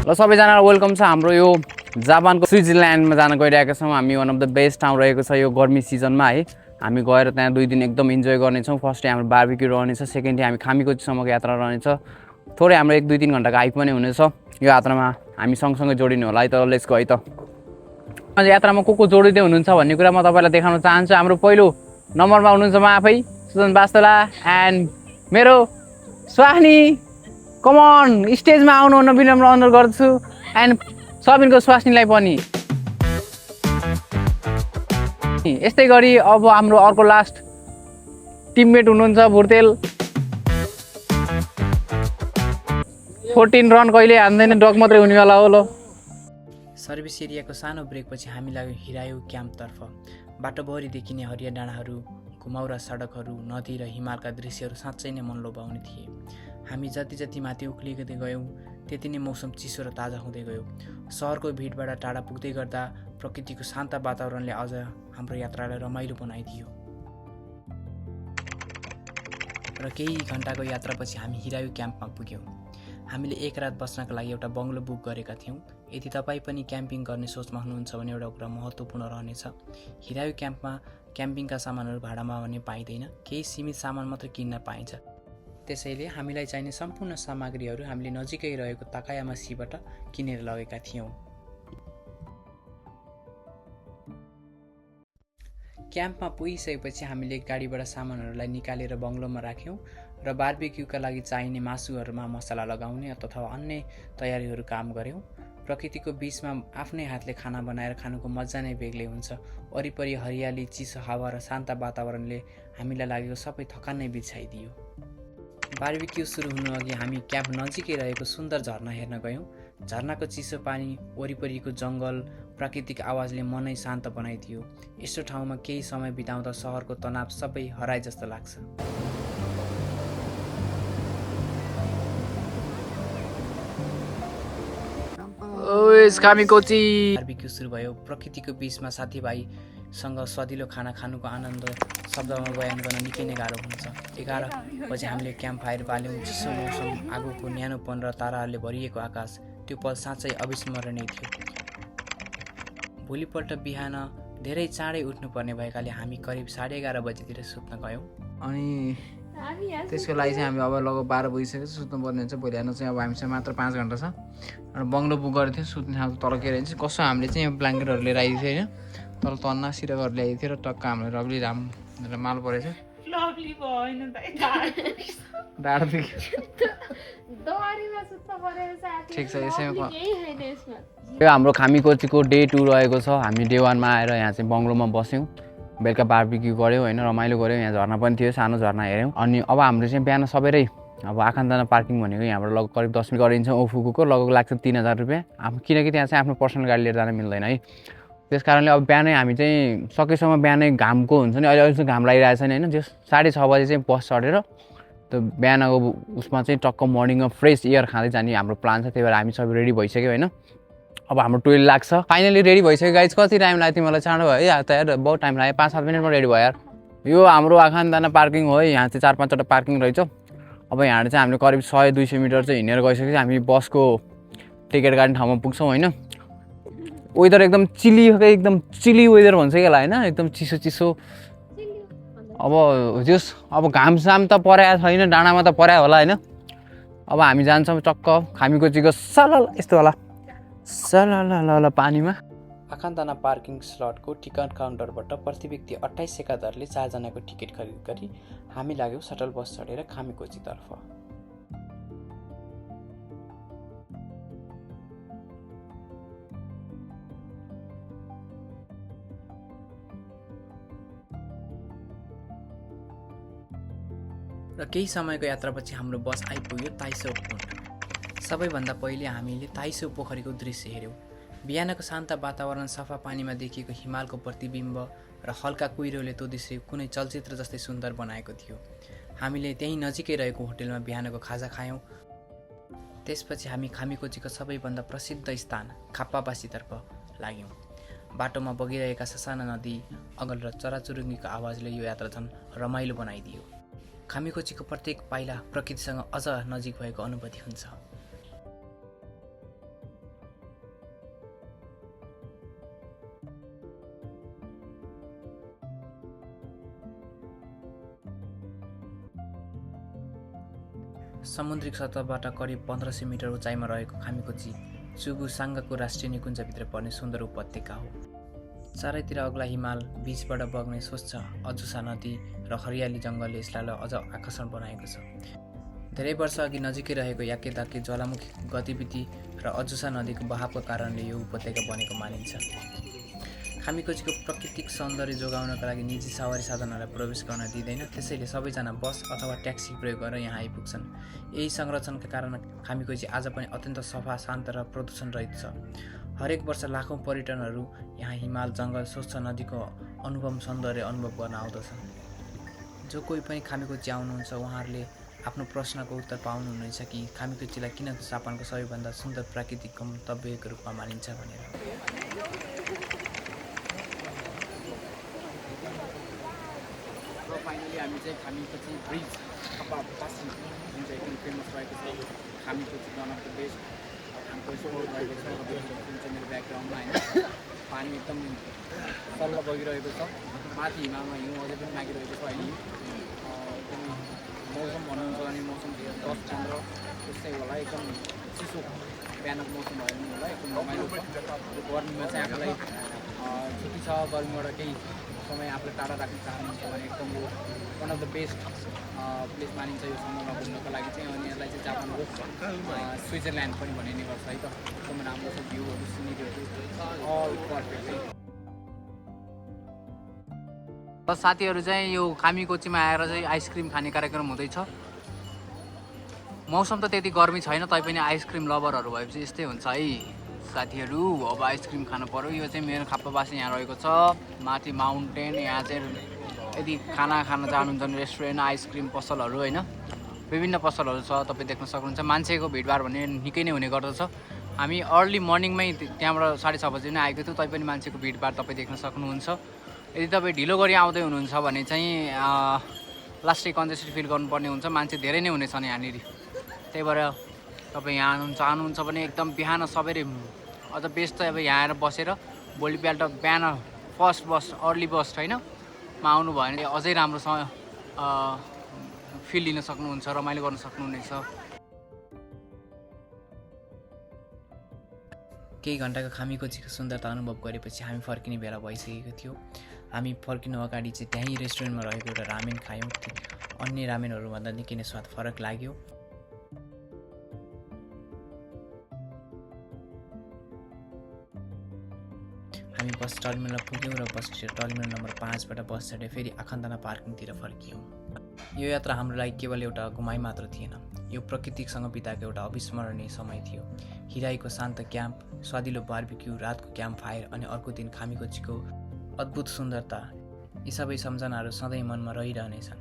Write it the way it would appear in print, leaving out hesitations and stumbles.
ल सबैजनालाई वेलकम छ हाम्रो यो जापानको स्विजरल्यान्डमा जान गइरहेका छौँ हामी। वान अफ द बेस्ट ठाउँ रहेको छ यो गर्मी सिजनमा है। हामी गएर त्यहाँ 2 दिन एकदम इन्जोय गर्नेछौँ। फर्स्ट डे हाम्रो बार्बिक्यू रहनेछ, सेकेन्ड डे हामी खामीकोचीसम्मको यात्रा रहनेछ। थोरै हाम्रो 1-2 3 घन्टाको हाइक पनि हुनेछ। यो यात्रामा हामी सँगसँगै जोडिनु होला है त। लेट्स गो है त। यात्रामा को जोडिँदै हुनुहुन्छ भन्ने कुरा म तपाईँलाई देखाउन चाहन्छु। हाम्रो पहिलो नम्बरमा हुनुहुन्छ म आफै सुजन बास्तोला एन्ड मेरो स्वाहनी। कमन स्टेजमा आउनुहुन विनम्र अनुरोध गर्छु एन्ड सबिनको स्वास्नीलाई पनि। यस्तै गरी अब हाम्रो अर्को लास्ट टिममेट हुनुहुन्छ भुर्तेल। 14 रन कहिले हान्दैन, डक मात्रै हुनेवाला हो। ल सर्भिस एरियाको सानो ब्रेकपछि हामी लाग्यौँ हिरायो क्याम्पतर्फ। बाटोभरि देखिने हरिया डाँडाहरू, घुमाउरा सडकहरू, नदी र हिमालका दृश्यहरू साँच्चै नै मन लोभाउने थिए। हामी जति माथि उक्लिँदै गयौँ त्यति नै मौसम चिसो र ताजा हुँदै गयो। सहरको भिडबाट टाढा पुग्दै गर्दा प्रकृतिको शान्त वातावरणले अझ हाम्रो यात्रालाई रमाइलो बनाइदियो। र केही घन्टाको यात्रापछि हामी हिरायो क्याम्पमा पुग्यौँ। हामीले 1 रात बस्नका लागि एउटा बङ्गलो बुक गरेका थियौँ। यदि तपाईँ पनि क्याम्पिङ गर्ने सोचमा हुनुहुन्छ भने एउटा कुरा महत्त्वपूर्ण रहनेछ। हिरायो क्याम्पमा क्याम्पिङका सामानहरू भाडामा भने पाइँदैन, केही सीमित सामान मात्र किन्न पाइन्छ। त्यसैले हामीलाई चाहिने सम्पूर्ण सामग्रीहरू हामीले नजिकै रहेको ताकायामा सीबाट किनेर लगेका थियौँ। क्याम्पमा पुगिसकेपछि हामीले गाडीबाट सामानहरूलाई निकालेर बङ्गलोमा राख्यौँ र बार्बिक्यूका लागि चाहिने मासुहरूमा मसला लगाउने अथवा अन्य तयारीहरू काम गऱ्यौँ। प्रकृतिको बिचमा आफ्नै हातले खाना बनाएर खानुको मजा नै बेग्लै हुन्छ। वरिपरि हरियाली, चिसो हावा र शान्त वातावरणले हामीलाई लागेको सबै थकान नै बिर्साइदियो। बार्बिक्यू सुरु हुनुअघि हामी क्याम्प नजिकै रहेको सुन्दर झरना हेर्न गयौँ। झरनाको चिसो पानी, वरिपरिको जङ्गल, प्राकृतिक आवाजले मनै शान्त बनाइदियो। यस्तो ठाउँमा केही समय बिताउँदा सहरको तनाव सबै हराए जस्तो लाग्छ। बार्बिक्यू सुरु भयो। प्रकृतिको बिचमा साथीभाइसँग स्वादिलो खाना खानुको आनन्द शब्दमा बयान गर्न निकै नै गाह्रो हुन्छ। 11 बजे हामीले क्याम्प फायर बाल्यौँ। चिसो मौसम, आगोको न्यानोपन र ताराहरूले भरिएको आकाश, त्यो पल साँच्चै अविस्मरणीय थियो। भोलिपल्ट बिहान धेरै चाँडै उठ्नुपर्ने भएकाले हामी करिब 11:30 बजेतिर सुत्न गयौँ। अनि त्यसको लागि चाहिँ हामी अब लगभग 12 बजिसक्यो, सुत्नुपर्ने हुन्छ। भोलि बिहान चाहिँ अब हामीसँग मात्र 5 घन्टा छ। र बङ्गलो बुक गरेको थियो, सुत्ने ठाउँ तल के रहन्छ कसो हामीले चाहिँ यहाँ ब्ल्याङ्केटहरू लिएर आइदिएको थियो होइन। तल तन्ना सिरकहरू ल्याइदिएको थियो र टक्क हामीलाई रग्ली माल परेछ। ठिक छ। यसैमा यो हाम्रो खामीकोचीको डे 2 रहेको छ। हामी डे 1मा आएर यहाँ चाहिँ बङ्गलोमा बस्यौँ, बेलुका बार्बिक्यू गऱ्यौँ होइन, रमाइलो गऱ्यौँ। यहाँ झर्ना पनि थियो, सानो झर्ना हेऱ्यौँ। अनि अब हाम्रो चाहिँ बिहान सबेरै अब आखान्दाना पार्किङ भनेको यहाँबाट लगभग करिब 10 मिनट गरिन्छ। ओफुकुको लगभग लाग्छ 3000 रुपियाँ। किनकि त्यहाँ चाहिँ आफ्नो पर्सनल गाडी लिएर जान मिल्दैन है। त्यस कारणले अब बिहानै हामी चाहिँ सकेसम्म बिहानै घामको हुन्छ नि, अहिले चाहिँ घाम लागिरहेको छैन होइन। त्यो 6:30 बजे चाहिँ बस चढेर त्यो बिहानको उसमा चाहिँ टक्क मर्निङमा फ्रेस एयर खाँदै जाने हाम्रो प्लान छ। त्यही भएर हामी सबै रेडी भइसक्यो होइन। अब हाम्रो 12 लाग्छ। फाइनली रेडी भइसक्यो गाइज। कति टाइम लाग्यो तिमीलाई? चाँडो भयो यार, त बहुत टाइम लाग्यो, 5-7 मिनटमा रेडी भयो यार। यो हाम्रो आखान्दाना पार्किङ हो है। यहाँ चाहिँ 4-5वटा पार्किङ रहेछ। अब यहाँ चाहिँ हामीले करिब 100-200 मिटर चाहिँ हिँडेर गइसकेपछि हामी बसको टिकट काट्ने ठाउँमा पुग्छौँ होइन। वेदर एकदम चिली वेदर भन्छ कि होइन, एकदम चिसो। अब घामसाम त परेको छैन, डाँडामा त पऱ्यो होला होइन। अब हामी जान्छौँ टक्क खामीकोचीको यस्तो होला सलल पानीमा। आखान्दाना पार्किङ स्लटको टिकट काउन्टरबाट प्रति व्यक्ति 2800 दरले 4 जनाको टिकट खरिद गरी हामी लाग्यौँ सटल बस चढेर खामीकोचीतर्फ। र केही समयको यात्रापछि हाम्रो बस आइपुग्यो ताइसो पोखरी। सबैभन्दा पहिले हामीले ताइसो पोखरीको दृश्य हेऱ्यौँ। बिहानको शान्त वातावरण, सफा पानीमा देखिएको हिमालको प्रतिबिम्ब र हल्का कुहिरोले त्यो दृश्य कुनै चलचित्र जस्तै सुन्दर बनाएको थियो। हामीले त्यहीँ नजिकै रहेको होटलमा बिहानको खाजा खायौँ। त्यसपछि हामी खामीकोचीको सबैभन्दा प्रसिद्ध स्थान खाप्पाबासीतर्फ लाग्यौँ। बाटोमा बगिरहेका ससाना नदी, अगल र चराचुरुङ्गीको आवाजले यो यात्रा झन् रमाइलो बनाइदियो। खामीकोचीको प्रत्येक पाइला प्रकृतिसँग अझ नजिक भएको अनुभूति हुन्छ। समुद्रिक सतहबाट करिब 1500 मिटर उचाइमा रहेको खामीकोची चुबु साङ्गाको राष्ट्रिय निकुञ्जभित्र पर्ने सुन्दर उपत्यका हो। चारैतिर अग्ला हिमाल, बीचबाट बग्ने स्वच्छ अजुसा नदी र हरियाली जङ्गलले यसलाई अझ आकर्षण बनाएको छ। धेरै वर्ष अघि नजिकै रहेको याकेदाके ज्वालामुखी गतिविधि र अजुसा नदीको बहावको कारणले यो उपत्यका बनेको मानिन्छ। खामीकोचीको प्राकृतिक सौन्दर्य जोगाउनका लागि निजी सवारी साधनहरूलाई प्रवेश गर्न दिँदैन, त्यसैले सबैजना बस अथवा ट्याक्सी प्रयोग गरेर यहाँ आइपुग्छन्। यही संरचनाका कारण खामीकोची आज पनि अत्यन्त सफा, शान्त र प्रदूषण रहित छ। हरेक वर्ष लाखौँ पर्यटनहरू यहाँ हिमाल, जङ्गल, स्वच्छ नदीको अनुपम सौन्दर्य अनुभव गर्न आउँदछन्। जो कोही पनि खामीकोची आउनुहुन्छ उहाँहरूले आफ्नो प्रश्नको उत्तर पाउनुहुनेछ कि खामीकोचीलाई किन जापानको सबैभन्दा सुन्दर प्राकृतिक गन्तव्यको रूपमा मानिन्छ भनेर। फाइनली हामी चाहिँ खामीकोची ब्रिज अथवा पासिङ जुन चाहिँ एकदम फेमस रहेको छ, खामीकोची वान अफ द बेस्ट हाम्रो स्पोर्ट रहेको छ। जुन चाहिँ मेरो ब्याकग्राउन्डमा होइन, पानी एकदम तल्लो बगिरहेको छ, माथि हिमालमा हिउँ अझै पनि लागिरहेको छ। अहिले एकदम मौसम भन्नुहुन्छ भने मौसम 10-15 त्यस्तै होला, एकदम चिसो बिहानको मौसम भयो भने होला, एकदम रमाइलो छ। गर्मीमा चाहिँ आफूलाई छुट्टी छ, गर्मीबाट केही समय आफूले टाढा राख्न चाहनुहुन्छ भने एकदम यो one of the best place मानिन्छ यो समयमा घुम्नको लागि चाहिँ। अनि यसलाई चाहिँ जापानको स्विजरल्यान्ड पनि भनिने गर्छ है त। एकदम राम्रो छ, भ्यूहरू, सिनेरीहरू अल पर्फेक्ट है। साथीहरू चाहिँ यो खामीकोचीमा आएर चाहिँ आइसक्रिम खाने कार्यक्रम हुँदैछ। मौसम त त्यति गर्मी छैन, तैपनि आइसक्रिम लभरहरू भएपछि यस्तै हुन्छ है साथीहरू। अब आइसक्रिम खानु पर्यो। यो चाहिँ मेरो खाप्पाबासी यहाँ रहेको छ, माथि माउन्टेन। यहाँ चाहिँ यदि खाना खान चाहनुहुन्छ भने रेस्टुरेन्ट, आइसक्रिम पसलहरू होइन, विभिन्न पसलहरू छ, तपाईँ देख्न सक्नुहुन्छ। मान्छेको भिडभाड भने निकै नै हुने गर्दछ। हामी अर्ली मर्निङमै त्यहाँबाट 6:30 बजी नै आएको थियौँ, तैपनि मान्छेको भिडभाड तपाईँ देख्न सक्नुहुन्छ। यदि तपाईँ ढिलो गरी आउँदै हुनुहुन्छ भने चाहिँ लास्टै कन्जेस्टेड फिल गर्नुपर्ने हुन्छ, मान्छे धेरै नै हुनेछन् यहाँनिर। त्यही भएर तपाईँ यहाँ चाहनुहुन्छ भने एकदम बिहान सबैले अझ बेस्ट चाहिँ अब यहाँ आएर बसेर भोलिपल्ट बिहान फर्स्ट बस, अर्ली बस होइन मा आउनुभयो भने अझै राम्रोसँग फिल लिन सक्नुहुन्छ, रमाइलो गर्न सक्नुहुनेछ। केही घन्टाको खामीकोचीको सुन्दरता अनुभव गरेपछि हामी फर्किने बेला भइसकेको थियो। हामी फर्किनु अगाडि चाहिँ त्यहीँ रेस्टुरेन्टमा रहेको एउटा रामेन खायौँ। अन्य रामेनहरूभन्दा निकै नै स्वाद फरक लाग्यो। हामी बस टर्मिनल पुग्यौँ र बस टर्मिनल नम्बर 5बाट बस चढेर फेरि आखन्दाना पार्किङतिर फर्कियौँ। यो यात्रा हाम्रो लागि केवल एउटा घुमाइ मात्र थिएन, यो प्रकृतिसँग बिताएको एउटा अविस्मरणीय समय थियो। हिराईको शान्त क्याम्प, स्वादिलो बार्बिक्यू, रातको क्याम्प फायर अनि अर्को दिन खामीकोचीको अद्भुत सुन्दरता, यी सबै सम्झनाहरू सधैँ मनमा रहिरहनेछन्।